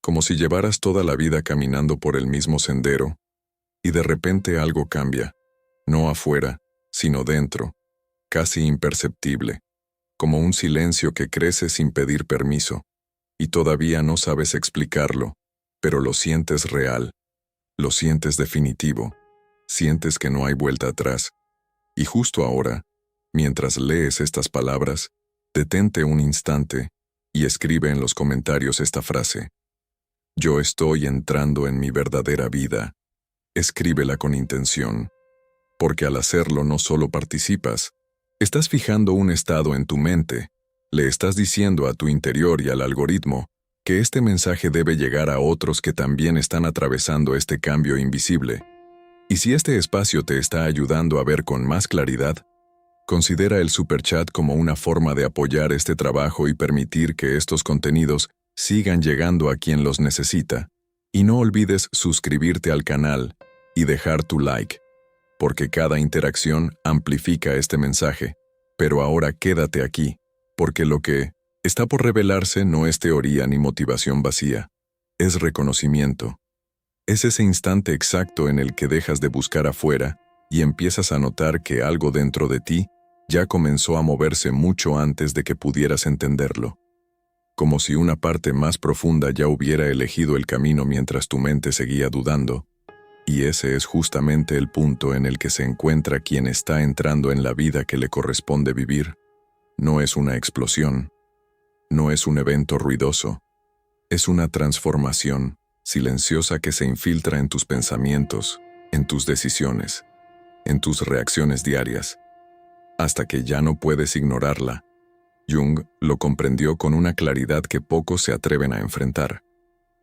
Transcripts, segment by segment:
como si llevaras toda la vida caminando por el mismo sendero, y de repente algo cambia, no afuera, sino dentro, casi imperceptible, como un silencio que crece sin pedir permiso, y todavía no sabes explicarlo, pero lo sientes real, lo sientes definitivo, sientes que no hay vuelta atrás. Y justo ahora, mientras lees estas palabras, detente un instante y escribe en los comentarios esta frase: yo estoy entrando en mi verdadera vida. Escríbela con intención, porque al hacerlo no solo participas, estás fijando un estado en tu mente, le estás diciendo a tu interior y al algoritmo que este mensaje debe llegar a otros que también están atravesando este cambio invisible. Y si este espacio te está ayudando a ver con más claridad, considera el superchat como una forma de apoyar este trabajo y permitir que estos contenidos sigan llegando a quien los necesita. Y no olvides suscribirte al canal y dejar tu like, porque cada interacción amplifica este mensaje. Pero ahora quédate aquí, porque lo que está por revelarse no es teoría ni motivación vacía, es reconocimiento. Es ese instante exacto en el que dejas de buscar afuera y empiezas a notar que algo dentro de ti ya comenzó a moverse mucho antes de que pudieras entenderlo. Como si una parte más profunda ya hubiera elegido el camino mientras tu mente seguía dudando. Y ese es justamente el punto en el que se encuentra quien está entrando en la vida que le corresponde vivir. No es una explosión, no es un evento ruidoso, es una transformación silenciosa que se infiltra en tus pensamientos, en tus decisiones, en tus reacciones diarias, hasta que ya no puedes ignorarla. Jung lo comprendió con una claridad que pocos se atreven a enfrentar,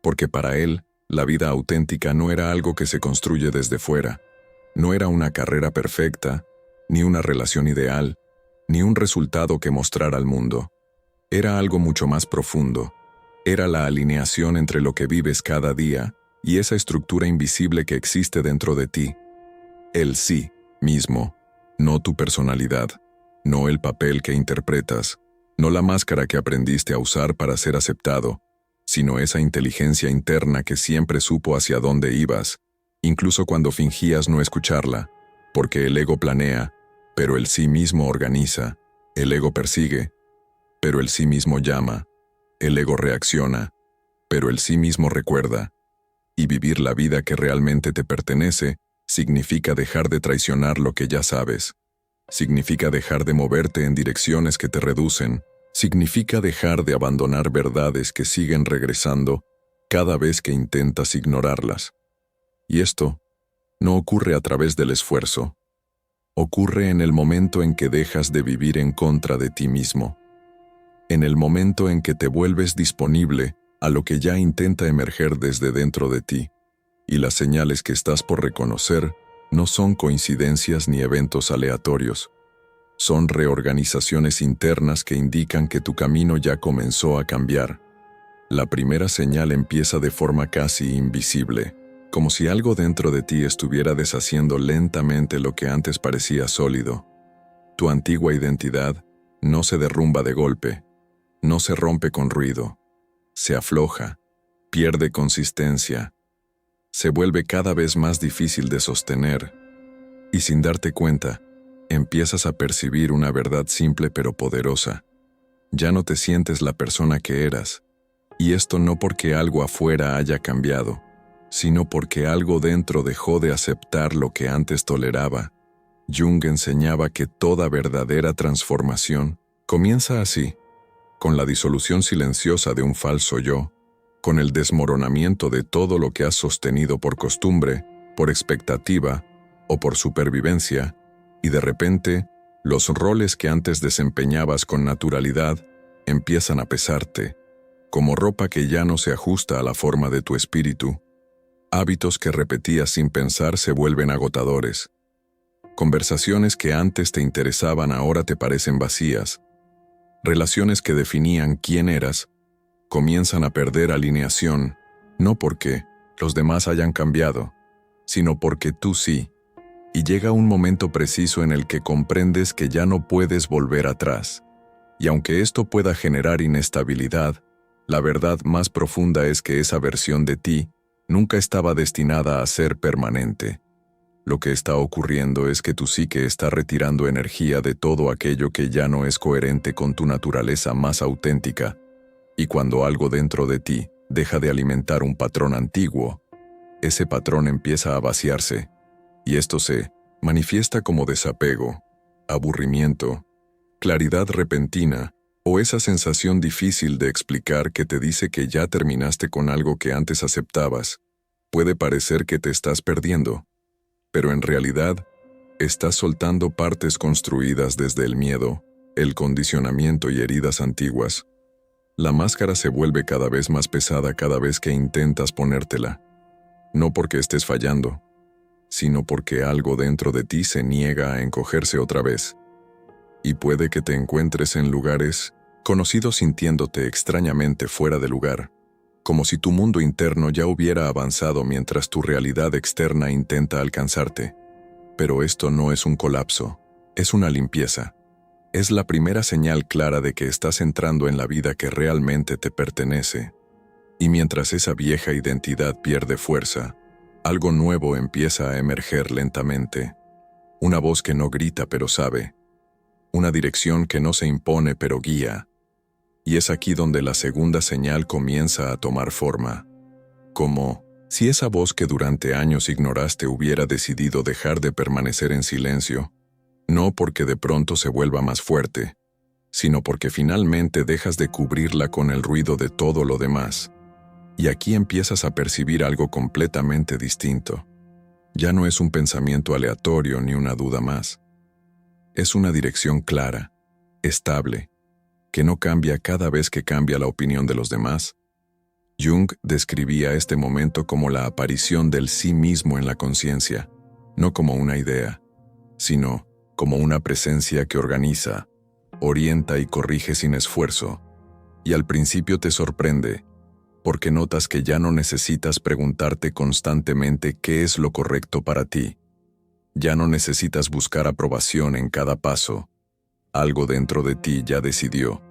porque para él, la vida auténtica no era algo que se construye desde fuera, no era una carrera perfecta, ni una relación ideal, ni un resultado que mostrar al mundo. Era algo mucho más profundo. Era la alineación entre lo que vives cada día y esa estructura invisible que existe dentro de ti. El sí mismo, no tu personalidad, no el papel que interpretas, no la máscara que aprendiste a usar para ser aceptado, sino esa inteligencia interna que siempre supo hacia dónde ibas, incluso cuando fingías no escucharla, porque el ego planea, pero el sí mismo organiza, el ego persigue, pero el sí mismo llama, el ego reacciona, pero el sí mismo recuerda. Y vivir la vida que realmente te pertenece significa dejar de traicionar lo que ya sabes, significa dejar de moverte en direcciones que te reducen, significa dejar de abandonar verdades que siguen regresando cada vez que intentas ignorarlas. Y esto no ocurre a través del esfuerzo, ocurre en el momento en que dejas de vivir en contra de ti mismo, en el momento en que te vuelves disponible a lo que ya intenta emerger desde dentro de ti, y las señales que estás por reconocer no son coincidencias ni eventos aleatorios. Son reorganizaciones internas que indican que tu camino ya comenzó a cambiar. La primera señal empieza de forma casi invisible, como si algo dentro de ti estuviera deshaciendo lentamente lo que antes parecía sólido. Tu antigua identidad no se derrumba de golpe, no se rompe con ruido, se afloja, pierde consistencia, se vuelve cada vez más difícil de sostener, y sin darte cuenta, empiezas a percibir una verdad simple pero poderosa. Ya no te sientes la persona que eras, y esto no porque algo afuera haya cambiado, sino porque algo dentro dejó de aceptar lo que antes toleraba. Jung enseñaba que toda verdadera transformación comienza así, con la disolución silenciosa de un falso yo, con el desmoronamiento de todo lo que has sostenido por costumbre, por expectativa o por supervivencia, y de repente, los roles que antes desempeñabas con naturalidad empiezan a pesarte, como ropa que ya no se ajusta a la forma de tu espíritu. Hábitos que repetías sin pensar se vuelven agotadores. Conversaciones que antes te interesaban ahora te parecen vacías. Relaciones que definían quién eras comienzan a perder alineación, no porque los demás hayan cambiado, sino porque tú sí. Y llega un momento preciso en el que comprendes que ya no puedes volver atrás. Y aunque esto pueda generar inestabilidad, La verdad más profunda es que esa versión de ti nunca estaba destinada a ser permanente. Lo que está ocurriendo es que tu psique está retirando energía de todo aquello que ya no es coherente con tu naturaleza más auténtica, y cuando algo dentro de ti deja de alimentar un patrón antiguo, ese patrón empieza a vaciarse, y esto se manifiesta como desapego, aburrimiento, claridad repentina, o esa sensación difícil de explicar que te dice que ya terminaste con algo que antes aceptabas. Puede parecer que te estás perdiendo, pero en realidad, estás soltando partes construidas desde el miedo, el condicionamiento y heridas antiguas. La máscara se vuelve cada vez más pesada cada vez que intentas ponértela. No porque estés fallando, sino porque algo dentro de ti se niega a encogerse otra vez. Y puede que te encuentres en lugares conocidos sintiéndote extrañamente fuera de lugar, como si tu mundo interno ya hubiera avanzado mientras tu realidad externa intenta alcanzarte. Pero esto no es un colapso, es una limpieza. Es la primera señal clara de que estás entrando en la vida que realmente te pertenece. Y mientras esa vieja identidad pierde fuerza, algo nuevo empieza a emerger lentamente. Una voz que no grita pero sabe. Una dirección que no se impone pero guía. Y es aquí donde la segunda señal comienza a tomar forma. Como si esa voz que durante años ignoraste hubiera decidido dejar de permanecer en silencio, no porque de pronto se vuelva más fuerte, sino porque finalmente dejas de cubrirla con el ruido de todo lo demás. Y aquí empiezas a percibir algo completamente distinto. Ya no es un pensamiento aleatorio ni una duda más. Es una dirección clara, estable, que no cambia cada vez que cambia la opinión de los demás. Jung describía este momento como la aparición del sí mismo en la conciencia, no como una idea, sino como una presencia que organiza, orienta y corrige sin esfuerzo. Y al principio te sorprende, porque notas que ya no necesitas preguntarte constantemente qué es lo correcto para ti. Ya no necesitas buscar aprobación en cada paso. Algo dentro de ti ya decidió,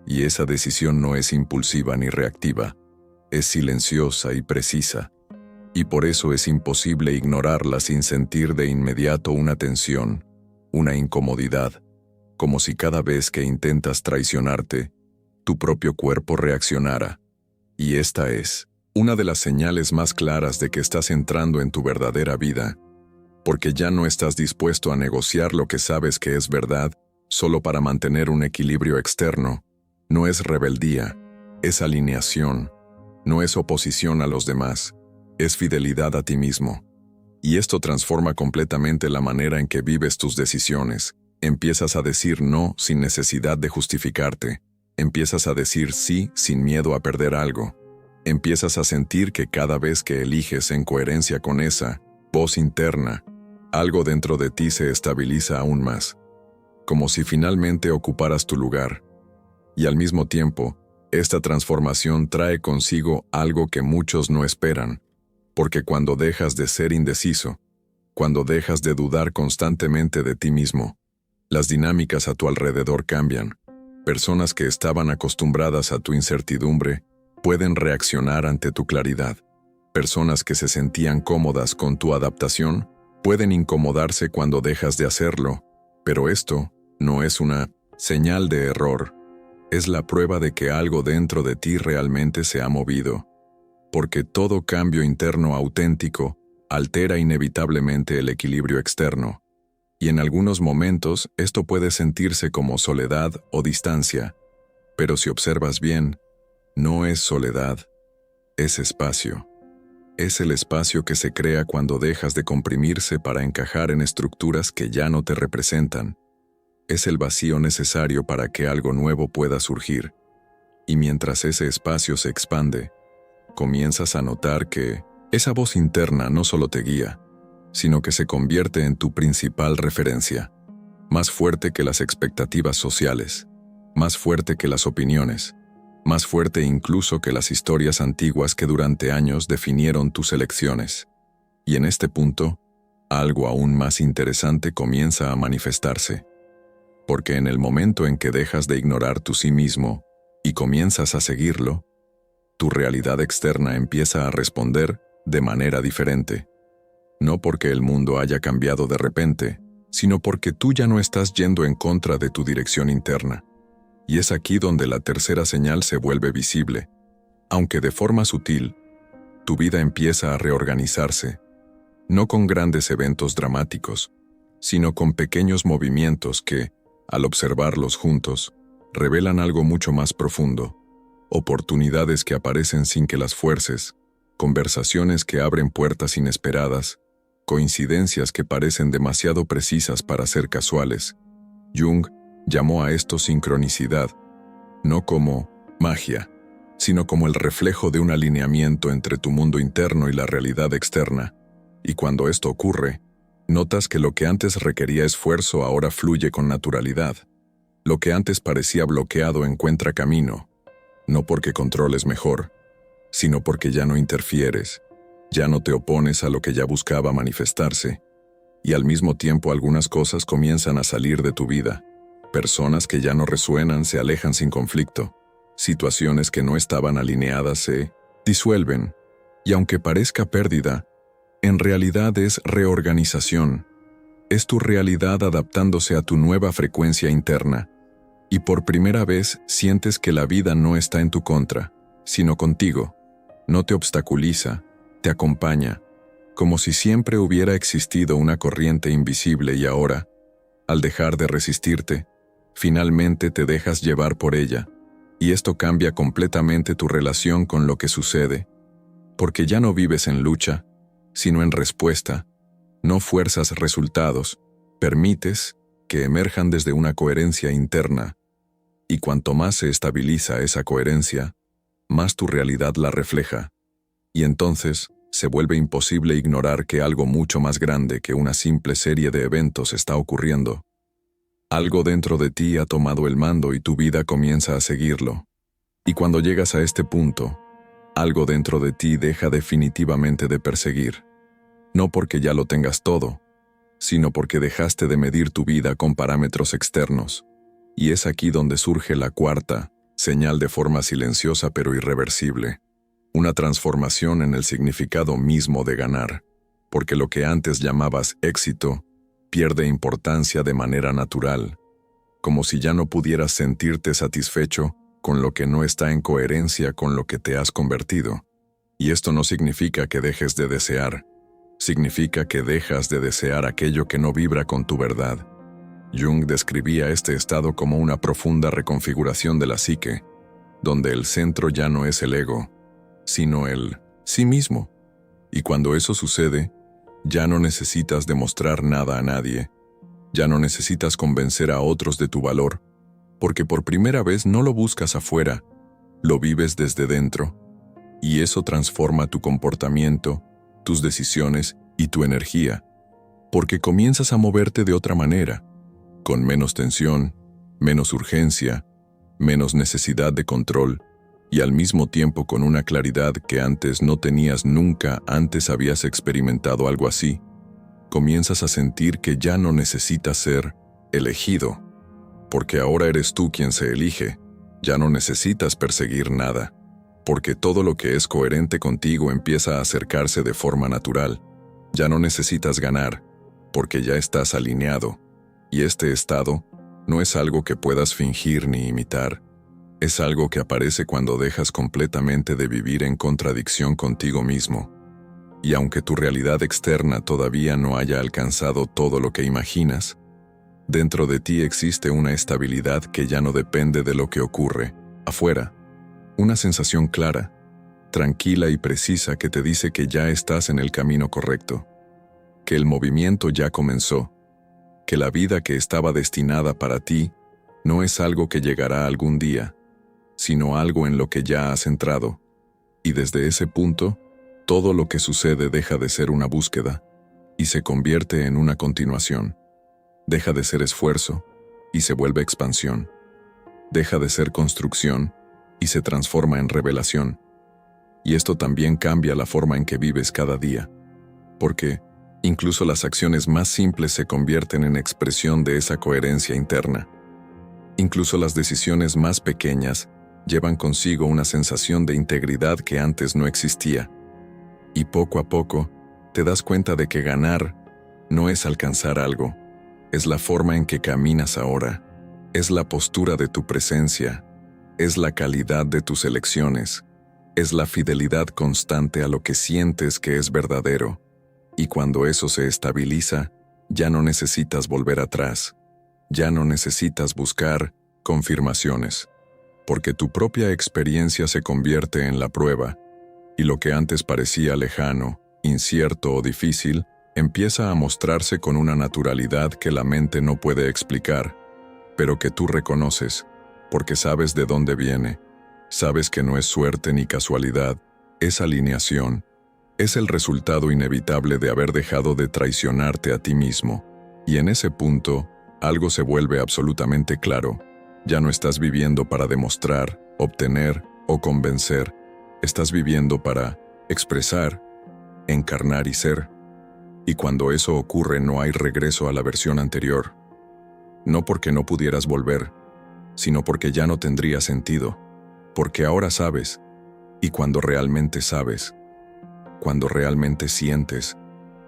y esa decisión no es impulsiva ni reactiva, es silenciosa y precisa, y por eso es imposible ignorarla sin sentir de inmediato una tensión, una incomodidad, como si cada vez que intentas traicionarte, tu propio cuerpo reaccionara. Y esta es una de las señales más claras de que estás entrando en tu verdadera vida, porque ya no estás dispuesto a negociar lo que sabes que es verdad solo para mantener un equilibrio externo. No es rebeldía, es alineación, no es oposición a los demás, es fidelidad a ti mismo. Y esto transforma completamente la manera en que vives tus decisiones. Empiezas a decir no sin necesidad de justificarte. Empiezas a decir sí sin miedo a perder algo. Empiezas a sentir que cada vez que eliges en coherencia con esa voz interna, algo dentro de ti se estabiliza aún más, como si finalmente ocuparas tu lugar. Y al mismo tiempo, esta transformación trae consigo algo que muchos no esperan, porque cuando dejas de ser indeciso, cuando dejas de dudar constantemente de ti mismo, las dinámicas a tu alrededor cambian. Personas que estaban acostumbradas a tu incertidumbre pueden reaccionar ante tu claridad. Personas que se sentían cómodas con tu adaptación pueden incomodarse cuando dejas de hacerlo, pero esto no es una señal de error. Es la prueba de que algo dentro de ti realmente se ha movido, porque todo cambio interno auténtico altera inevitablemente el equilibrio externo, y en algunos momentos esto puede sentirse como soledad o distancia, pero si observas bien, no es soledad, es espacio. Es el espacio que se crea cuando dejas de comprimirse para encajar en estructuras que ya no te representan. Es el vacío necesario para que algo nuevo pueda surgir. Y mientras ese espacio se expande, comienzas a notar que esa voz interna no solo te guía, sino que se convierte en tu principal referencia, más fuerte que las expectativas sociales, más fuerte que las opiniones, más fuerte incluso que las historias antiguas que durante años definieron tus elecciones. Y en este punto, algo aún más interesante comienza a manifestarse. Porque en el momento en que dejas de ignorar tu sí mismo y comienzas a seguirlo, tu realidad externa empieza a responder de manera diferente. No porque el mundo haya cambiado de repente, sino porque tú ya no estás yendo en contra de tu dirección interna. Y es aquí donde la tercera señal se vuelve visible. Aunque de forma sutil, tu vida empieza a reorganizarse, no con grandes eventos dramáticos, sino con pequeños movimientos que, al observarlos juntos, revelan algo mucho más profundo, oportunidades que aparecen sin que las fuerces, conversaciones que abren puertas inesperadas, coincidencias que parecen demasiado precisas para ser casuales. Jung llamó a esto sincronicidad, no como magia, sino como el reflejo de un alineamiento entre tu mundo interno y la realidad externa. Y cuando esto ocurre, notas que lo que antes requería esfuerzo ahora fluye con naturalidad. Lo que antes parecía bloqueado encuentra camino, no porque controles mejor, sino porque ya no interfieres, ya no te opones a lo que ya buscaba manifestarse, y al mismo tiempo algunas cosas comienzan a salir de tu vida. Personas que ya no resuenan se alejan sin conflicto, situaciones que no estaban alineadas se disuelven, y aunque parezca pérdida, en realidad es reorganización. Es tu realidad adaptándose a tu nueva frecuencia interna, y por primera vez sientes que la vida no está en tu contra, sino contigo. No te obstaculiza, te acompaña, como si siempre hubiera existido una corriente invisible y ahora, al dejar de resistirte, finalmente te dejas llevar por ella, y esto cambia completamente tu relación con lo que sucede, porque ya no vives en lucha, sino en respuesta, no fuerzas resultados, permites que emerjan desde una coherencia interna, y cuanto más se estabiliza esa coherencia, más tu realidad la refleja, y entonces se vuelve imposible ignorar que algo mucho más grande que una simple serie de eventos está ocurriendo. Algo dentro de ti ha tomado el mando y tu vida comienza a seguirlo. Y cuando llegas a este punto, algo dentro de ti deja definitivamente de perseguir. No porque ya lo tengas todo, sino porque dejaste de medir tu vida con parámetros externos. Y es aquí donde surge la cuarta señal de forma silenciosa pero irreversible. Una transformación en el significado mismo de ganar, porque lo que antes llamabas éxito pierde importancia de manera natural, como si ya no pudieras sentirte satisfecho con lo que no está en coherencia con lo que te has convertido. Y esto no significa que dejes de desear, significa que dejas de desear aquello que no vibra con tu verdad. Jung describía este estado como una profunda reconfiguración de la psique, donde el centro ya no es el ego, sino el sí mismo. Y cuando eso sucede, ya no necesitas demostrar nada a nadie, ya no necesitas convencer a otros de tu valor, porque por primera vez no lo buscas afuera, lo vives desde dentro, y eso transforma tu comportamiento, tus decisiones y tu energía, porque comienzas a moverte de otra manera, con menos tensión, menos urgencia, menos necesidad de control, y al mismo tiempo con una claridad que antes no tenías nunca antes habías experimentado algo así. Comienzas a sentir que ya no necesitas ser elegido, porque ahora eres tú quien se elige. Ya no necesitas perseguir nada, porque todo lo que es coherente contigo empieza a acercarse de forma natural. Ya no necesitas ganar, porque ya estás alineado, y este estado no es algo que puedas fingir ni imitar. Es algo que aparece cuando dejas completamente de vivir en contradicción contigo mismo. Y aunque tu realidad externa todavía no haya alcanzado todo lo que imaginas, dentro de ti existe una estabilidad que ya no depende de lo que ocurre afuera. Una sensación clara, tranquila y precisa que te dice que ya estás en el camino correcto, que el movimiento ya comenzó, que la vida que estaba destinada para ti no es algo que llegará algún día, sino algo en lo que ya has entrado, y desde ese punto, todo lo que sucede deja de ser una búsqueda, y se convierte en una continuación. Deja de ser esfuerzo, y se vuelve expansión. Deja de ser construcción, y se transforma en revelación. Y esto también cambia la forma en que vives cada día, porque incluso las acciones más simples se convierten en expresión de esa coherencia interna. Incluso las decisiones más pequeñas llevan consigo una sensación de integridad que antes no existía. Y poco a poco, te das cuenta de que ganar no es alcanzar algo, es la forma en que caminas ahora, es la postura de tu presencia, es la calidad de tus elecciones, es la fidelidad constante a lo que sientes que es verdadero. Y cuando eso se estabiliza, ya no necesitas volver atrás, ya no necesitas buscar confirmaciones, porque tu propia experiencia se convierte en la prueba, y lo que antes parecía lejano, incierto o difícil, empieza a mostrarse con una naturalidad que la mente no puede explicar, pero que tú reconoces, porque sabes de dónde viene, sabes que no es suerte ni casualidad, es alineación, es el resultado inevitable de haber dejado de traicionarte a ti mismo, y en ese punto, algo se vuelve absolutamente claro. Ya no estás viviendo para demostrar, obtener o convencer, estás viviendo para expresar, encarnar y ser. Y cuando eso ocurre no hay regreso a la versión anterior. No porque no pudieras volver, sino porque ya no tendría sentido, porque ahora sabes, y cuando realmente sabes, cuando realmente sientes,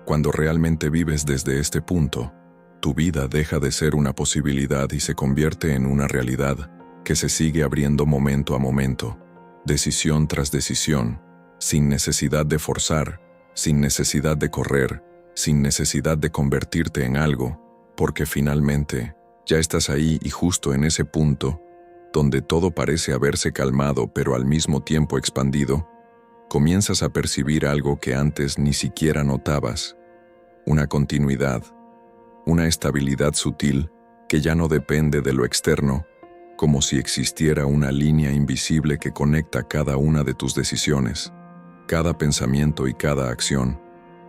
cuando realmente vives desde este punto, tu vida deja de ser una posibilidad y se convierte en una realidad que se sigue abriendo momento a momento, decisión tras decisión, sin necesidad de forzar, sin necesidad de correr, sin necesidad de convertirte en algo, porque finalmente ya estás ahí y justo en ese punto, donde todo parece haberse calmado pero al mismo tiempo expandido, comienzas a percibir algo que antes ni siquiera notabas, una continuidad, una estabilidad sutil que ya no depende de lo externo, como si existiera una línea invisible que conecta cada una de tus decisiones, cada pensamiento y cada acción,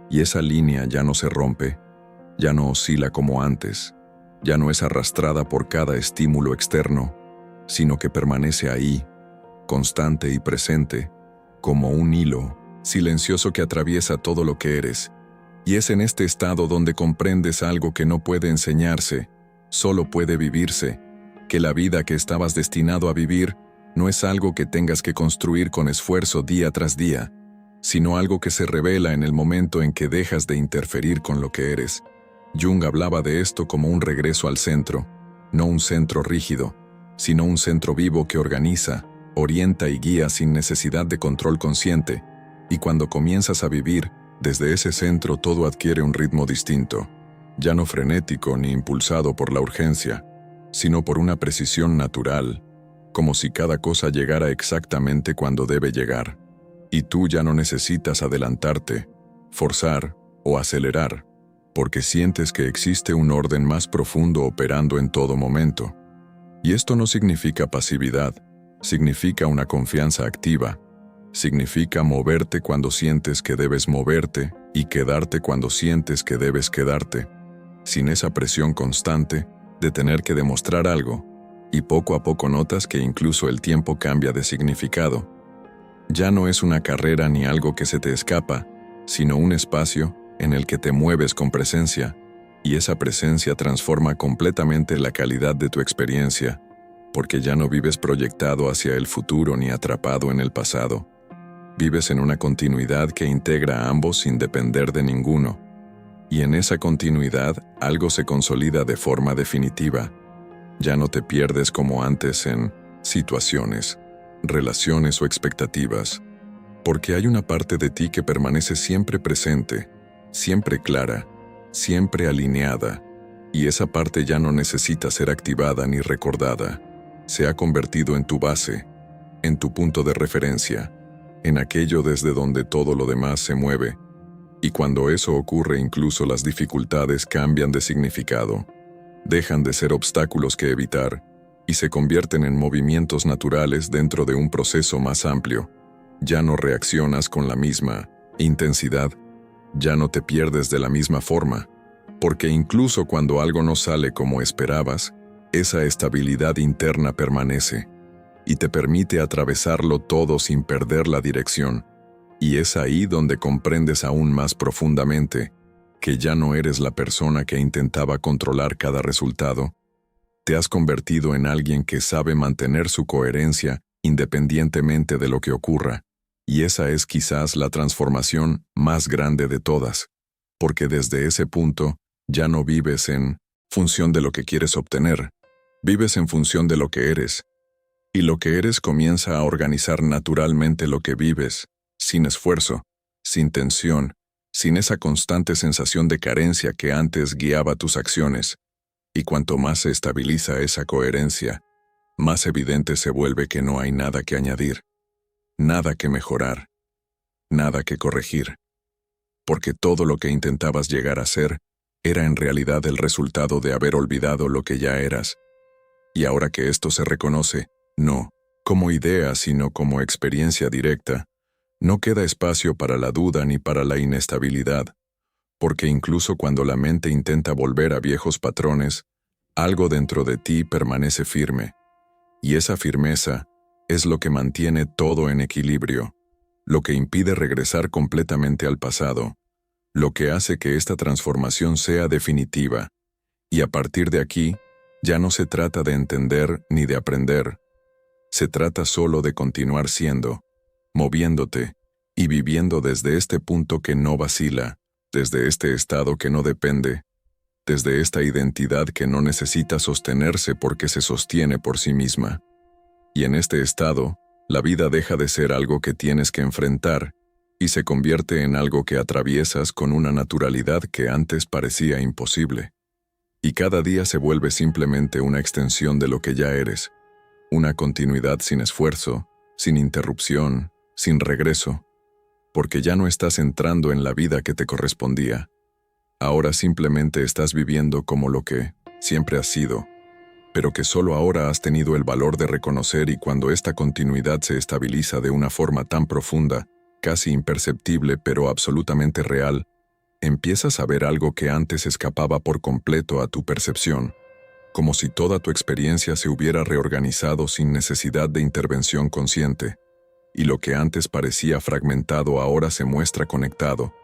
y esa línea ya no se rompe, ya no oscila como antes, ya no es arrastrada por cada estímulo externo, sino que permanece ahí, constante y presente, como un hilo silencioso que atraviesa todo lo que eres. Y es en este estado donde comprendes algo que no puede enseñarse, solo puede vivirse, que la vida que estabas destinado a vivir no es algo que tengas que construir con esfuerzo día tras día, sino algo que se revela en el momento en que dejas de interferir con lo que eres. Jung hablaba de esto como un regreso al centro, no un centro rígido, sino un centro vivo que organiza, orienta y guía sin necesidad de control consciente, y cuando comienzas a vivir, desde ese centro todo adquiere un ritmo distinto, ya no frenético ni impulsado por la urgencia, sino por una precisión natural, como si cada cosa llegara exactamente cuando debe llegar. Y tú ya no necesitas adelantarte, forzar o acelerar, porque sientes que existe un orden más profundo operando en todo momento. Y esto no significa pasividad, significa una confianza activa. Significa moverte cuando sientes que debes moverte y quedarte cuando sientes que debes quedarte, sin esa presión constante de tener que demostrar algo, y poco a poco notas que incluso el tiempo cambia de significado. Ya no es una carrera ni algo que se te escapa, sino un espacio en el que te mueves con presencia, y esa presencia transforma completamente la calidad de tu experiencia, porque ya no vives proyectado hacia el futuro ni atrapado en el pasado. Vives en una continuidad que integra a ambos sin depender de ninguno. Y en esa continuidad, algo se consolida de forma definitiva. Ya no te pierdes como antes en situaciones, relaciones o expectativas, porque hay una parte de ti que permanece siempre presente, siempre clara, siempre alineada, y esa parte ya no necesita ser activada ni recordada. Se ha convertido en tu base, en tu punto de referencia, en aquello desde donde todo lo demás se mueve, y cuando eso ocurre incluso las dificultades cambian de significado, dejan de ser obstáculos que evitar, y se convierten en movimientos naturales dentro de un proceso más amplio. Ya no reaccionas con la misma intensidad, ya no te pierdes de la misma forma, porque incluso cuando algo no sale como esperabas, esa estabilidad interna permanece, y te permite atravesarlo todo sin perder la dirección, y es ahí donde comprendes aún más profundamente que ya no eres la persona que intentaba controlar cada resultado. Te has convertido en alguien que sabe mantener su coherencia independientemente de lo que ocurra, y esa es quizás la transformación más grande de todas, porque desde ese punto ya no vives en función de lo que quieres obtener, vives en función de lo que eres, y lo que eres comienza a organizar naturalmente lo que vives, sin esfuerzo, sin tensión, sin esa constante sensación de carencia que antes guiaba tus acciones, y cuanto más se estabiliza esa coherencia, más evidente se vuelve que no hay nada que añadir, nada que mejorar, nada que corregir, porque todo lo que intentabas llegar a ser era en realidad el resultado de haber olvidado lo que ya eras. Y ahora que esto se reconoce, no como idea sino como experiencia directa, no queda espacio para la duda ni para la inestabilidad, porque incluso cuando la mente intenta volver a viejos patrones, algo dentro de ti permanece firme, y esa firmeza es lo que mantiene todo en equilibrio, lo que impide regresar completamente al pasado, lo que hace que esta transformación sea definitiva, y a partir de aquí, ya no se trata de entender ni de aprender, se trata solo de continuar siendo, moviéndote y viviendo desde este punto que no vacila, desde este estado que no depende, desde esta identidad que no necesita sostenerse porque se sostiene por sí misma. Y en este estado, la vida deja de ser algo que tienes que enfrentar y se convierte en algo que atraviesas con una naturalidad que antes parecía imposible. Y cada día se vuelve simplemente una extensión de lo que ya eres, una continuidad sin esfuerzo, sin interrupción, sin regreso, porque ya no estás entrando en la vida que te correspondía. Ahora simplemente estás viviendo como lo que siempre has sido, pero que solo ahora has tenido el valor de reconocer, y cuando esta continuidad se estabiliza de una forma tan profunda, casi imperceptible pero absolutamente real, empiezas a ver algo que antes escapaba por completo a tu percepción, como si toda tu experiencia se hubiera reorganizado sin necesidad de intervención consciente, y lo que antes parecía fragmentado ahora se muestra conectado,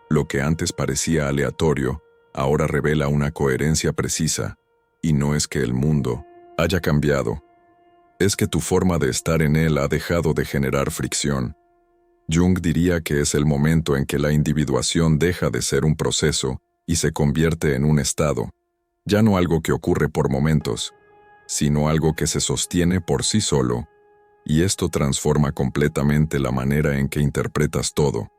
lo que antes parecía aleatorio ahora revela una coherencia precisa, y no es que el mundo haya cambiado, es que tu forma de estar en él ha dejado de generar fricción. Jung diría que es el momento en que la individuación deja de ser un proceso y se convierte en un estado, ya no algo que ocurre por momentos, sino algo que se sostiene por sí solo, y esto transforma completamente la manera en que interpretas todo,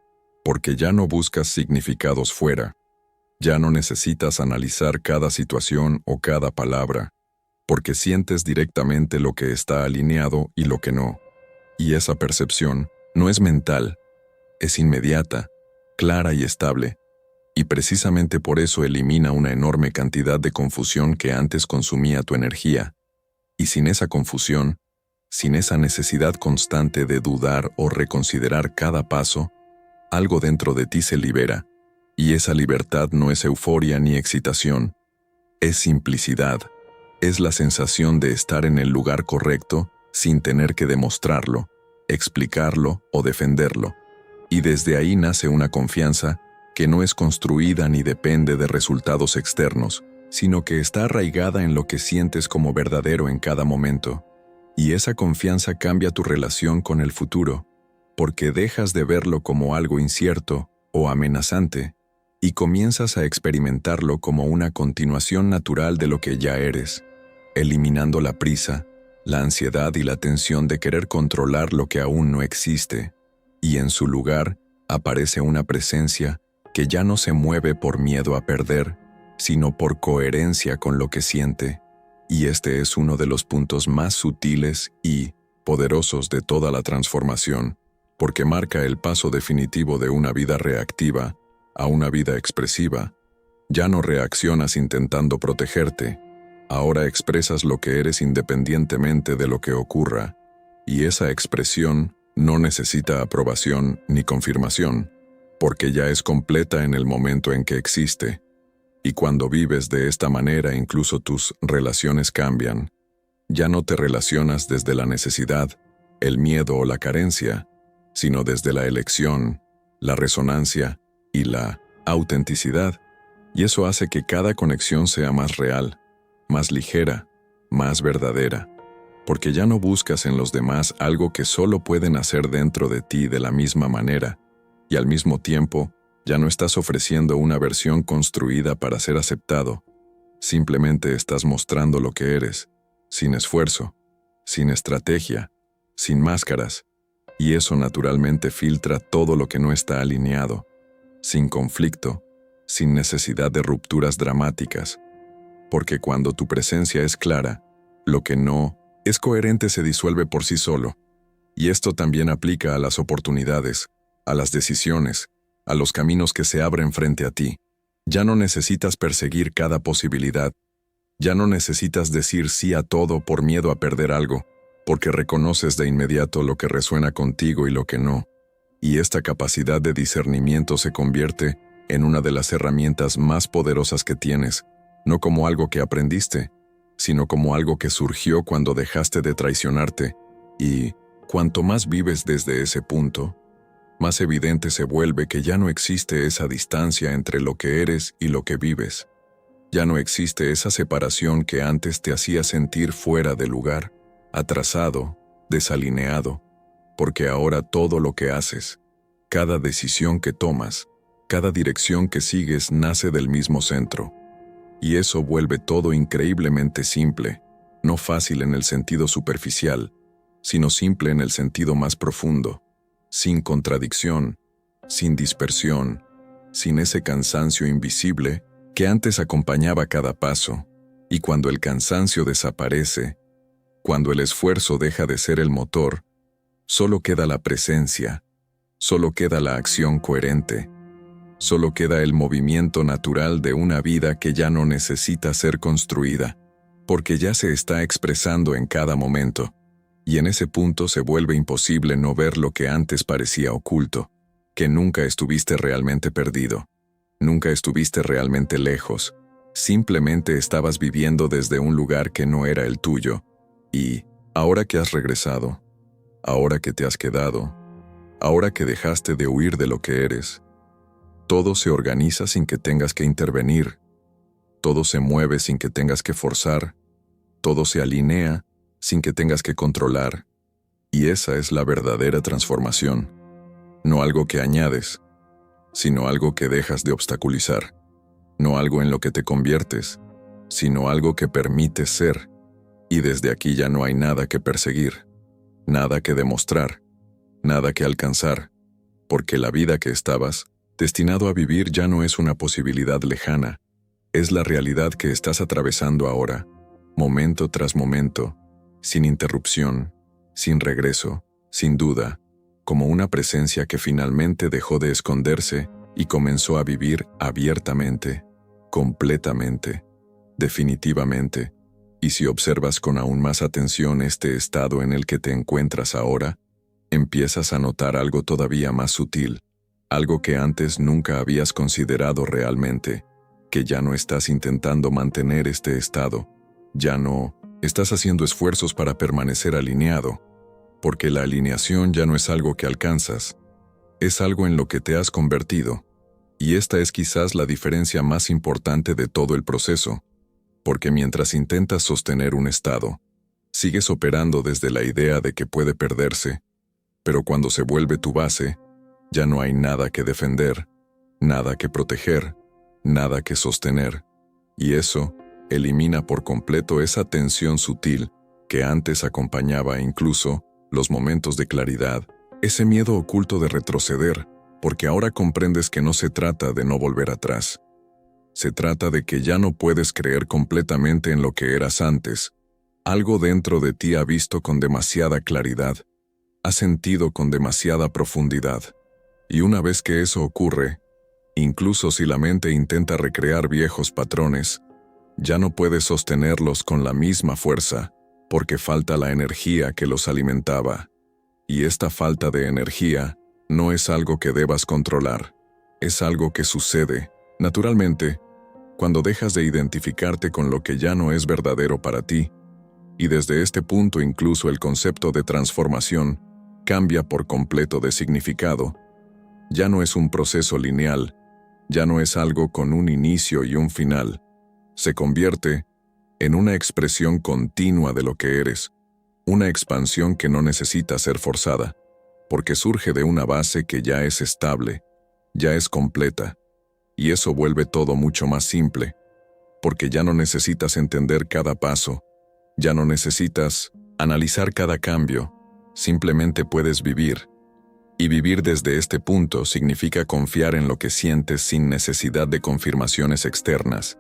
porque ya no buscas significados fuera, ya no necesitas analizar cada situación o cada palabra, porque sientes directamente lo que está alineado y lo que no, y esa percepción no es mental, es inmediata, clara y estable, y precisamente por eso elimina una enorme cantidad de confusión que antes consumía tu energía, y sin esa confusión, sin esa necesidad constante de dudar o reconsiderar cada paso, algo dentro de ti se libera, y esa libertad no es euforia ni excitación, es simplicidad, es la sensación de estar en el lugar correcto sin tener que demostrarlo, explicarlo o defenderlo, y desde ahí nace una confianza que no es construida ni depende de resultados externos, sino que está arraigada en lo que sientes como verdadero en cada momento, y esa confianza cambia tu relación con el futuro, porque dejas de verlo como algo incierto o amenazante, y comienzas a experimentarlo como una continuación natural de lo que ya eres, eliminando la prisa, la ansiedad y la tensión de querer controlar lo que aún no existe, y en su lugar aparece una presencia que ya no se mueve por miedo a perder, sino por coherencia con lo que siente, y este es uno de los puntos más sutiles y poderosos de toda la transformación, porque marca el paso definitivo de una vida reactiva a una vida expresiva. Ya no reaccionas intentando protegerte, ahora expresas lo que eres independientemente de lo que ocurra, y esa expresión no necesita aprobación ni confirmación, porque ya es completa en el momento en que existe. Y cuando vives de esta manera, incluso tus relaciones cambian. Ya no te relacionas desde la necesidad, el miedo o la carencia, sino desde la elección, la resonancia y la autenticidad. Y eso hace que cada conexión sea más real, más ligera, más verdadera. porque ya no buscas en los demás algo que solo pueden hacer dentro de ti de la misma manera, y al mismo tiempo, ya no estás ofreciendo una versión construida para ser aceptado. Simplemente estás mostrando lo que eres, sin esfuerzo, sin estrategia, sin máscaras, y eso naturalmente filtra todo lo que no está alineado, sin conflicto, sin necesidad de rupturas dramáticas, porque cuando tu presencia es clara, lo que no es coherente se disuelve por sí solo, y esto también aplica a las oportunidades, a las decisiones, a los caminos que se abren frente a ti. Ya no necesitas perseguir cada posibilidad, ya no necesitas decir sí a todo por miedo a perder algo, porque reconoces de inmediato lo que resuena contigo y lo que no, y esta capacidad de discernimiento se convierte en una de las herramientas más poderosas que tienes, no como algo que aprendiste, sino como algo que surgió cuando dejaste de traicionarte, y cuanto más vives desde ese punto, más evidente se vuelve que ya no existe esa distancia entre lo que eres y lo que vives. Ya no existe esa separación que antes te hacía sentir fuera de lugar, atrasado, desalineado, porque ahora todo lo que haces, cada decisión que tomas, cada dirección que sigues nace del mismo centro. Y eso vuelve todo increíblemente simple, no fácil en el sentido superficial, sino simple en el sentido más profundo, sin contradicción, sin dispersión, sin ese cansancio invisible que antes acompañaba cada paso, y cuando el cansancio desaparece, cuando el esfuerzo deja de ser el motor, solo queda la presencia, solo queda la acción coherente, solo queda el movimiento natural de una vida que ya no necesita ser construida, porque ya se está expresando en cada momento, y en ese punto se vuelve imposible no ver lo que antes parecía oculto, que nunca estuviste realmente perdido, nunca estuviste realmente lejos, simplemente estabas viviendo desde un lugar que no era el tuyo, y, ahora que has regresado, ahora que te has quedado, ahora que dejaste de huir de lo que eres, todo se organiza sin que tengas que intervenir, todo se mueve sin que tengas que forzar, todo se alinea sin que tengas que controlar, y esa es la verdadera transformación, no algo que añades, sino algo que dejas de obstaculizar, no algo en lo que te conviertes, sino algo que permites ser, y desde aquí ya no hay nada que perseguir, nada que demostrar, nada que alcanzar, porque la vida que estabas destinado a vivir ya no es una posibilidad lejana, es la realidad que estás atravesando ahora, momento tras momento, sin interrupción, sin regreso, sin duda, como una presencia que finalmente dejó de esconderse y comenzó a vivir abiertamente, completamente, definitivamente, y si observas con aún más atención este estado en el que te encuentras ahora, empiezas a notar algo todavía más sutil, algo que antes nunca habías considerado realmente, que ya no estás intentando mantener este estado, ya no estás haciendo esfuerzos para permanecer alineado, porque la alineación ya no es algo que alcanzas, es algo en lo que te has convertido, y esta es quizás la diferencia más importante de todo el proceso, porque mientras intentas sostener un estado, sigues operando desde la idea de que puede perderse, pero cuando se vuelve tu base, ya no hay nada que defender, nada que proteger, nada que sostener, y eso elimina por completo esa tensión sutil que antes acompañaba incluso los momentos de claridad, ese miedo oculto de retroceder, porque ahora comprendes que no se trata de no volver atrás. Se trata de que ya no puedes creer completamente en lo que eras antes. Algo dentro de ti ha visto con demasiada claridad, ha sentido con demasiada profundidad. Y una vez que eso ocurre, incluso si la mente intenta recrear viejos patrones, ya no puedes sostenerlos con la misma fuerza, porque falta la energía que los alimentaba. Y esta falta de energía no es algo que debas controlar, es algo que sucede, naturalmente, cuando dejas de identificarte con lo que ya no es verdadero para ti, y desde este punto incluso el concepto de transformación cambia por completo de significado. Ya no es un proceso lineal, ya no es algo con un inicio y un final. Se convierte en una expresión continua de lo que eres, Una expansión que no necesita ser forzada, porque surge de una base que ya es estable, ya es completa, y eso vuelve todo mucho más simple, porque ya no necesitas entender cada paso, ya no necesitas analizar cada cambio, simplemente puedes vivir. Y vivir desde este punto significa confiar en lo que sientes sin necesidad de confirmaciones externas.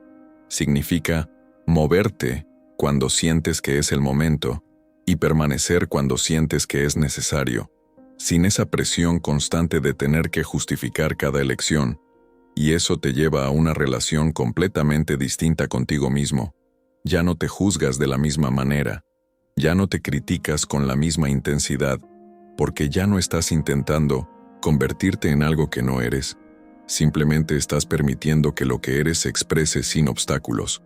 Significa moverte cuando sientes que es el momento y permanecer cuando sientes que es necesario, sin esa presión constante de tener que justificar cada elección. Y eso te lleva a una relación completamente distinta contigo mismo. Ya no te juzgas de la misma manera, ya no te criticas con la misma intensidad, porque ya no estás intentando convertirte en algo que no eres. Simplemente estás permitiendo que lo que eres se exprese sin obstáculos.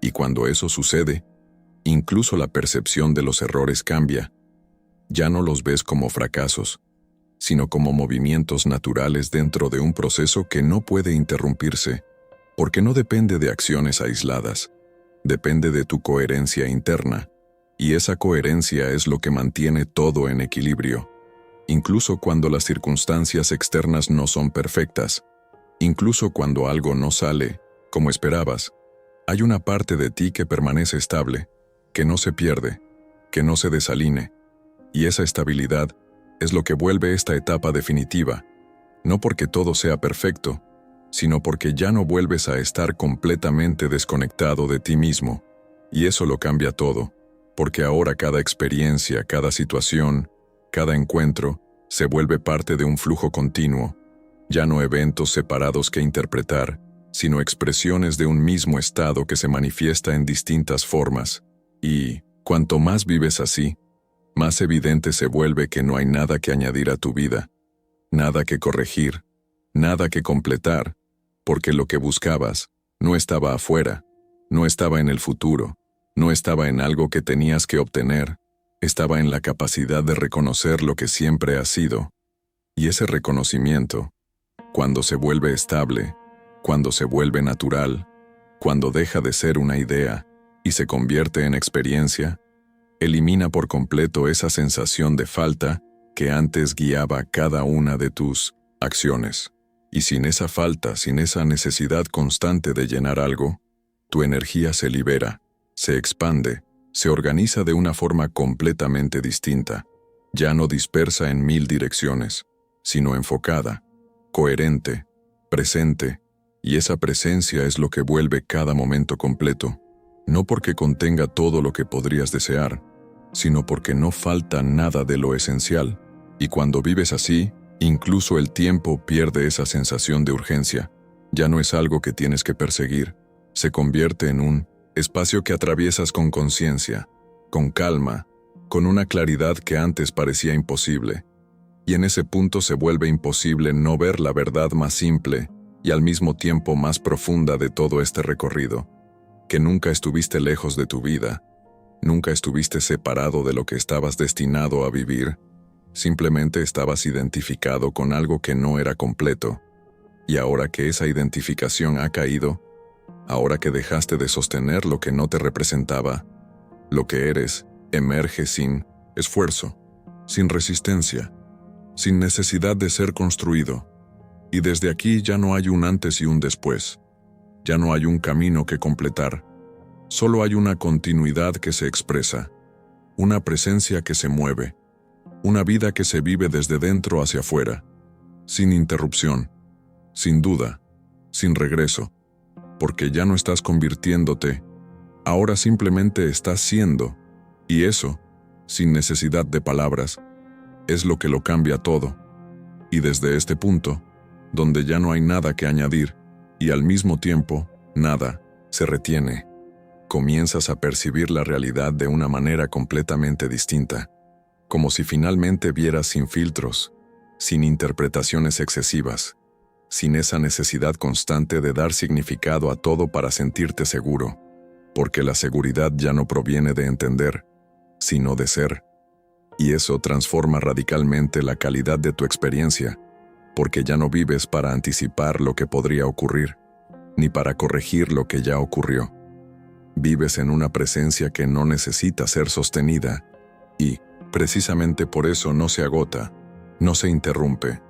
Y cuando eso sucede, incluso la percepción de los errores cambia. Ya no los ves como fracasos, sino como movimientos naturales dentro de un proceso que no puede interrumpirse, porque no depende de acciones aisladas, depende de tu coherencia interna, y esa coherencia es lo que mantiene todo en equilibrio, incluso cuando las circunstancias externas no son perfectas, incluso cuando algo no sale como esperabas. Hay una parte de ti que permanece estable, que no se pierde, que no se desaline, y esa estabilidad es lo que vuelve esta etapa definitiva, no porque todo sea perfecto, sino porque ya no vuelves a estar completamente desconectado de ti mismo, y eso lo cambia todo, porque ahora cada experiencia, cada situación, cada encuentro, se vuelve parte de un flujo continuo, ya no eventos separados que interpretar, sino expresiones de un mismo estado que se manifiesta en distintas formas, y, cuanto más vives así, más evidente se vuelve que no hay nada que añadir a tu vida, nada que corregir, nada que completar, porque lo que buscabas no estaba afuera, no estaba en el futuro, no estaba en algo que tenías que obtener, estaba en la capacidad de reconocer lo que siempre has sido. Y ese reconocimiento, cuando se vuelve estable, cuando se vuelve natural, cuando deja de ser una idea y se convierte en experiencia, elimina por completo esa sensación de falta que antes guiaba cada una de tus acciones. Y sin esa falta, sin esa necesidad constante de llenar algo, tu energía se libera, se expande, se organiza de una forma completamente distinta, ya no dispersa en 1000 direcciones, sino enfocada, coherente, presente, y esa presencia es lo que vuelve cada momento completo, no porque contenga todo lo que podrías desear, sino porque no falta nada de lo esencial, y cuando vives así, incluso el tiempo pierde esa sensación de urgencia, ya no es algo que tienes que perseguir, se convierte en un espacio que atraviesas con conciencia, con calma, con una claridad que antes parecía imposible, y en ese punto se vuelve imposible no ver la verdad más simple y al mismo tiempo más profunda de todo este recorrido, que nunca estuviste lejos de tu vida, nunca estuviste separado de lo que estabas destinado a vivir, simplemente estabas identificado con algo que no era completo, y ahora que esa identificación ha caído, ahora que dejaste de sostener lo que no te representaba, lo que eres emerge sin esfuerzo, sin resistencia, sin necesidad de ser construido, y desde aquí ya no hay un antes y un después, ya no hay un camino que completar, solo hay una continuidad que se expresa, una presencia que se mueve, una vida que se vive desde dentro hacia afuera, sin interrupción, sin duda, sin regreso, porque ya no estás convirtiéndote, ahora simplemente estás siendo, y eso, sin necesidad de palabras, es lo que lo cambia todo. Y desde este punto, donde ya no hay nada que añadir, y al mismo tiempo, nada se retiene, comienzas a percibir la realidad de una manera completamente distinta, como si finalmente vieras sin filtros, sin interpretaciones excesivas, sin esa necesidad constante de dar significado a todo para sentirte seguro, porque la seguridad ya no proviene de entender, sino de ser. Y eso transforma radicalmente la calidad de tu experiencia, porque ya no vives para anticipar lo que podría ocurrir, ni para corregir lo que ya ocurrió. Vives en una presencia que no necesita ser sostenida, Y, precisamente por eso no se agota, no se interrumpe,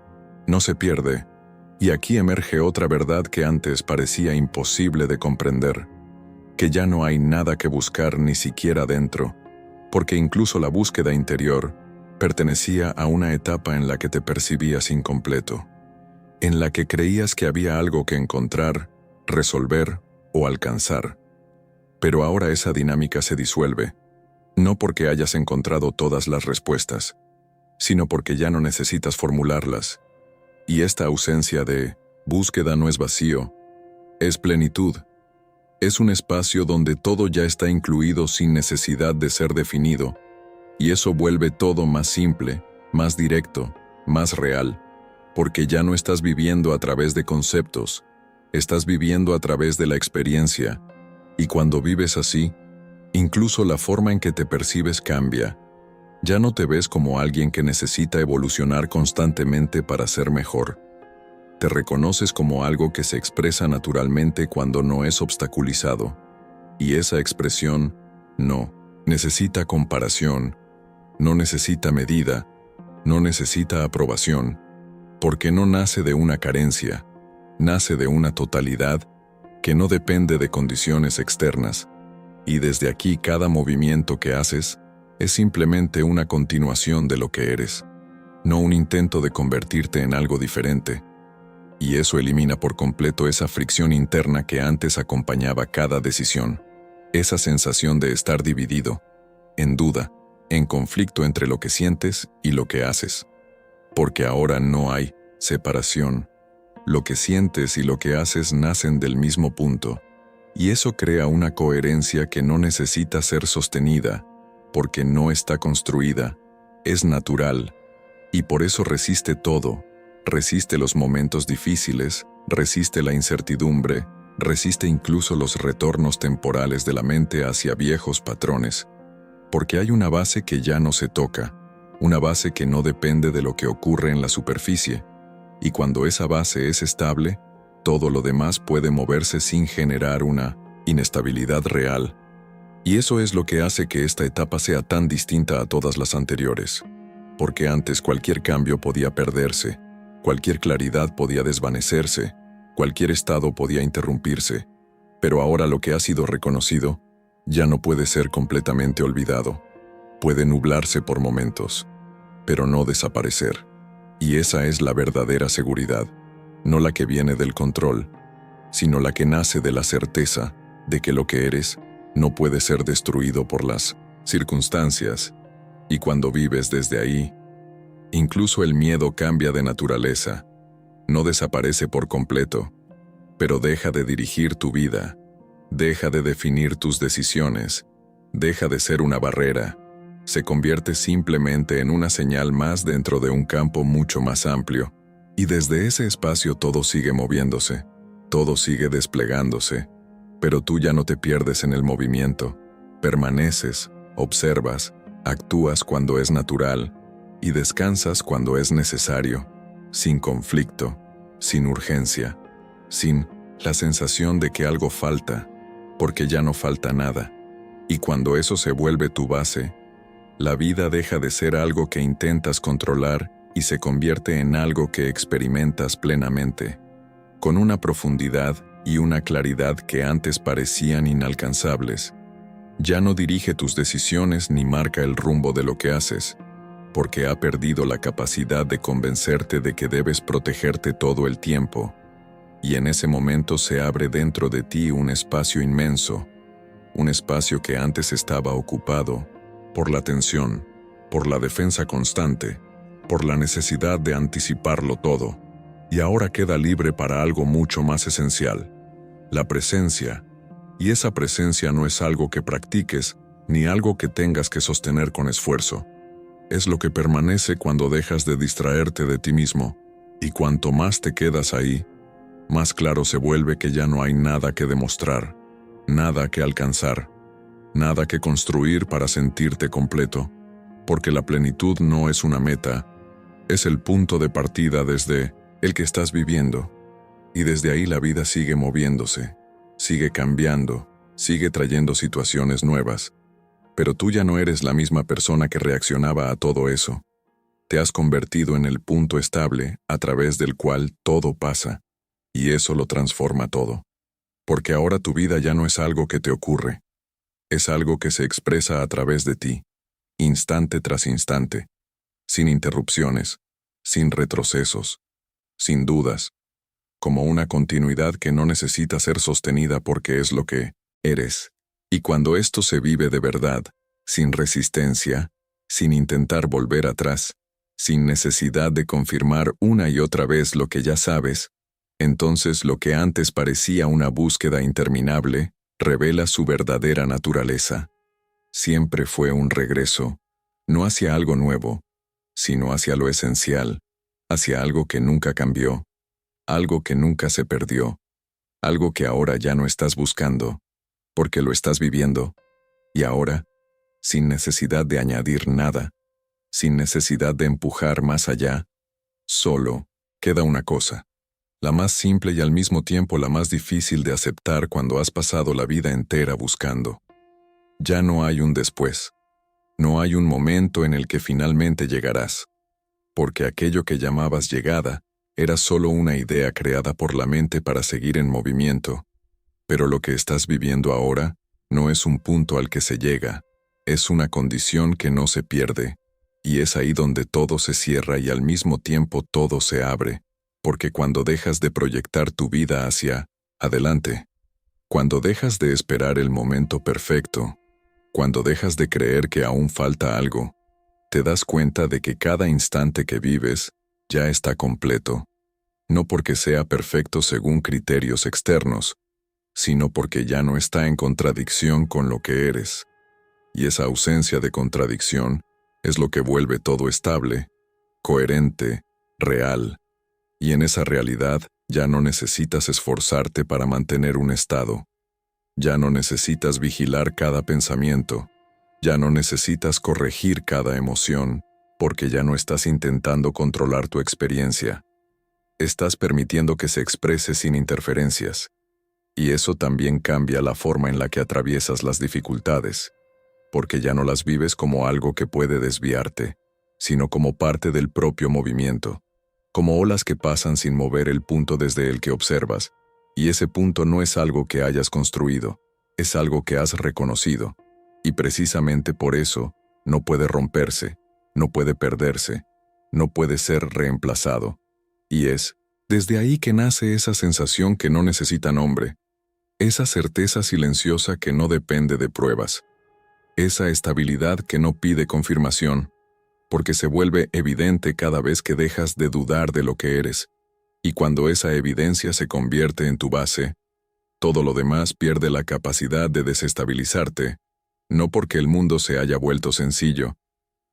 no se pierde, y aquí emerge otra verdad que antes parecía imposible de comprender, que ya no hay nada que buscar ni siquiera dentro, porque incluso la búsqueda interior pertenecía a una etapa en la que te percibías incompleto, en la que creías que había algo que encontrar, resolver o alcanzar. Pero ahora esa dinámica se disuelve, no porque hayas encontrado todas las respuestas, sino porque ya no necesitas formularlas. Y esta ausencia de búsqueda no es vacío, es plenitud. Es un espacio donde todo ya está incluido sin necesidad de ser definido, y eso vuelve todo más simple, más directo, más real, porque ya no estás viviendo a través de conceptos, estás viviendo a través de la experiencia, y cuando vives así, incluso la forma en que te percibes cambia. Ya no te ves como alguien que necesita evolucionar constantemente para ser mejor. Te reconoces como algo que se expresa naturalmente cuando no es obstaculizado. Y esa expresión no necesita comparación, no necesita medida, no necesita aprobación, porque no nace de una carencia, nace de una totalidad que no depende de condiciones externas. Y desde aquí cada movimiento que haces es simplemente una continuación de lo que eres, no un intento de convertirte en algo diferente. Y eso elimina por completo esa fricción interna que antes acompañaba cada decisión, esa sensación de estar dividido, en duda, en conflicto entre lo que sientes y lo que haces. Porque ahora no hay separación. Lo que sientes y lo que haces nacen del mismo punto, y eso crea una coherencia que no necesita ser sostenida, porque no está construida, es natural, y por eso resiste todo, resiste los momentos difíciles, resiste la incertidumbre, resiste incluso los retornos temporales de la mente hacia viejos patrones, porque hay una base que ya no se toca, una base que no depende de lo que ocurre en la superficie, y cuando esa base es estable, todo lo demás puede moverse sin generar una inestabilidad real. Y eso es lo que hace que esta etapa sea tan distinta a todas las anteriores, porque antes cualquier cambio podía perderse, cualquier claridad podía desvanecerse, cualquier estado podía interrumpirse, pero ahora lo que ha sido reconocido ya no puede ser completamente olvidado. Puede nublarse por momentos, pero no desaparecer. Y esa es la verdadera seguridad, no la que viene del control, sino la que nace de la certeza de que lo que eres no puede ser destruido por las circunstancias, y cuando vives desde ahí, incluso el miedo cambia de naturaleza, no desaparece por completo, pero deja de dirigir tu vida, deja de definir tus decisiones, deja de ser una barrera, se convierte simplemente en una señal más dentro de un campo mucho más amplio, y desde ese espacio todo sigue moviéndose, todo sigue desplegándose, pero tú ya no te pierdes en el movimiento, permaneces, observas, actúas cuando es natural y descansas cuando es necesario, sin conflicto, sin urgencia, sin la sensación de que algo falta, porque ya no falta nada. Y cuando eso se vuelve tu base, la vida deja de ser algo que intentas controlar y se convierte en algo que experimentas plenamente, con una profundidad y una claridad que antes parecían inalcanzables. Ya no dirige tus decisiones ni marca el rumbo de lo que haces, porque ha perdido la capacidad de convencerte de que debes protegerte todo el tiempo, y en ese momento se abre dentro de ti un espacio inmenso, un espacio que antes estaba ocupado por la tensión, por la defensa constante, por la necesidad de anticiparlo todo, y ahora queda libre para algo mucho más esencial, la presencia. Y esa presencia no es algo que practiques, ni algo que tengas que sostener con esfuerzo. Es lo que permanece cuando dejas de distraerte de ti mismo, y cuanto más te quedas ahí, más claro se vuelve que ya no hay nada que demostrar, nada que alcanzar, nada que construir para sentirte completo, porque la plenitud no es una meta, es el punto de partida desde el que estás viviendo, y desde ahí la vida sigue moviéndose, sigue cambiando, sigue trayendo situaciones nuevas, Pero tú ya no eres la misma persona que reaccionaba a todo eso. Te has convertido en el punto estable a través del cual todo pasa, y eso lo transforma todo. Porque ahora tu vida ya no es algo que te ocurre, es algo que se expresa a través de ti, instante tras instante, sin interrupciones, sin retrocesos, sin dudas, como una continuidad que no necesita ser sostenida porque es lo que eres. Y cuando esto se vive de verdad, sin resistencia, sin intentar volver atrás, sin necesidad de confirmar una y otra vez lo que ya sabes, entonces lo que antes parecía una búsqueda interminable, revela su verdadera naturaleza. Siempre fue un regreso, no hacia algo nuevo, sino hacia lo esencial, hacia algo que nunca cambió, algo que nunca se perdió, algo que ahora ya no estás buscando, porque lo estás viviendo, y ahora, sin necesidad de añadir nada, sin necesidad de empujar más allá, solo queda una cosa, la más simple y al mismo tiempo la más difícil de aceptar cuando has pasado la vida entera buscando. Ya no hay un después, no hay un momento en el que finalmente llegarás, porque aquello que llamabas llegada era solo una idea creada por la mente para seguir en movimiento, pero lo que estás viviendo ahora no es un punto al que se llega, es una condición que no se pierde, y es ahí donde todo se cierra y al mismo tiempo todo se abre, porque cuando dejas de proyectar tu vida hacia adelante, cuando dejas de esperar el momento perfecto, cuando dejas de creer que aún falta algo, te das cuenta de que cada instante que vives ya está completo, no porque sea perfecto según criterios externos, sino porque ya no está en contradicción con lo que eres. Y esa ausencia de contradicción es lo que vuelve todo estable, coherente, real, y en esa realidad ya no necesitas esforzarte para mantener un estado. Ya no necesitas vigilar cada pensamiento, ya no necesitas corregir cada emoción, porque ya no estás intentando controlar tu experiencia. Estás permitiendo que se exprese sin interferencias, y eso también cambia la forma en la que atraviesas las dificultades, porque ya no las vives como algo que puede desviarte, sino como parte del propio movimiento, como olas que pasan sin mover el punto desde el que observas, y ese punto no es algo que hayas construido, es algo que has reconocido, y precisamente por eso no puede romperse, no puede perderse, no puede ser reemplazado. Y es desde ahí que nace esa sensación que no necesita nombre, esa certeza silenciosa que no depende de pruebas, esa estabilidad que no pide confirmación, porque se vuelve evidente cada vez que dejas de dudar de lo que eres, y cuando esa evidencia se convierte en tu base, todo lo demás pierde la capacidad de desestabilizarte, no porque el mundo se haya vuelto sencillo,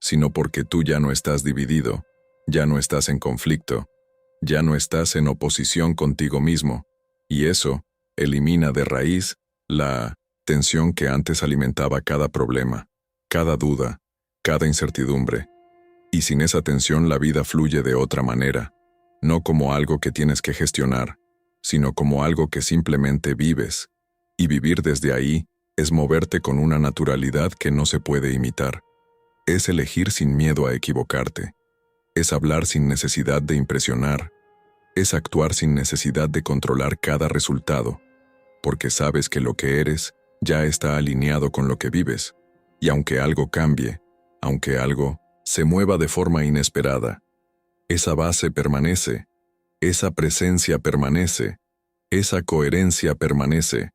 sino porque tú ya no estás dividido, ya no estás en conflicto, ya no estás en oposición contigo mismo, y eso elimina de raíz la tensión que antes alimentaba cada problema, cada duda, cada incertidumbre. Y sin esa tensión la vida fluye de otra manera, no como algo que tienes que gestionar, sino como algo que simplemente vives, y vivir desde ahí es moverte con una naturalidad que no se puede imitar. Es elegir sin miedo a equivocarte, es hablar sin necesidad de impresionar, es actuar sin necesidad de controlar cada resultado, porque sabes que lo que eres ya está alineado con lo que vives, y aunque algo cambie, aunque algo se mueva de forma inesperada, esa base permanece, esa presencia permanece, esa coherencia permanece,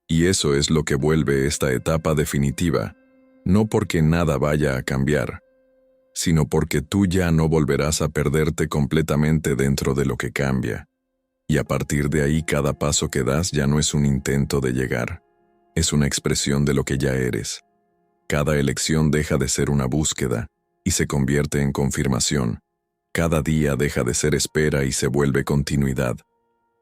y eso es lo que vuelve esta etapa definitiva, no porque nada vaya a cambiar, sino porque tú ya no volverás a perderte completamente dentro de lo que cambia. Y a partir de ahí cada paso que das ya no es un intento de llegar, es una expresión de lo que ya eres. Cada elección deja de ser una búsqueda y se convierte en confirmación. Cada día deja de ser espera y se vuelve continuidad.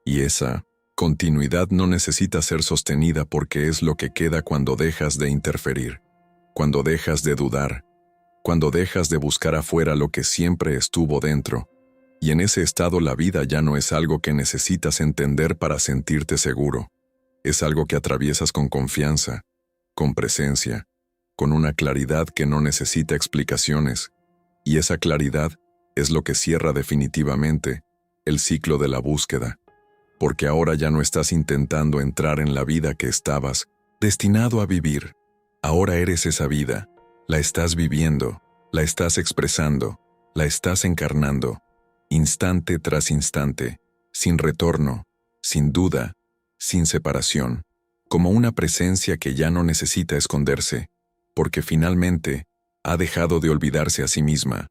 Y esa continuidad no necesita ser sostenida porque es lo que queda cuando dejas de interferir, cuando dejas de dudar, cuando dejas de buscar afuera lo que siempre estuvo dentro. Y en ese estado la vida ya no es algo que necesitas entender para sentirte seguro. Es algo que atraviesas con confianza, con presencia, con una claridad que no necesita explicaciones, y esa claridad es lo que cierra definitivamente el ciclo de la búsqueda, porque ahora ya no estás intentando entrar en la vida que estabas destinado a vivir. Ahora eres esa vida, la estás viviendo, la estás expresando, la estás encarnando, instante tras instante, sin retorno, sin duda, sin separación, como una presencia que ya no necesita esconderse, porque finalmente ha dejado de olvidarse a sí misma.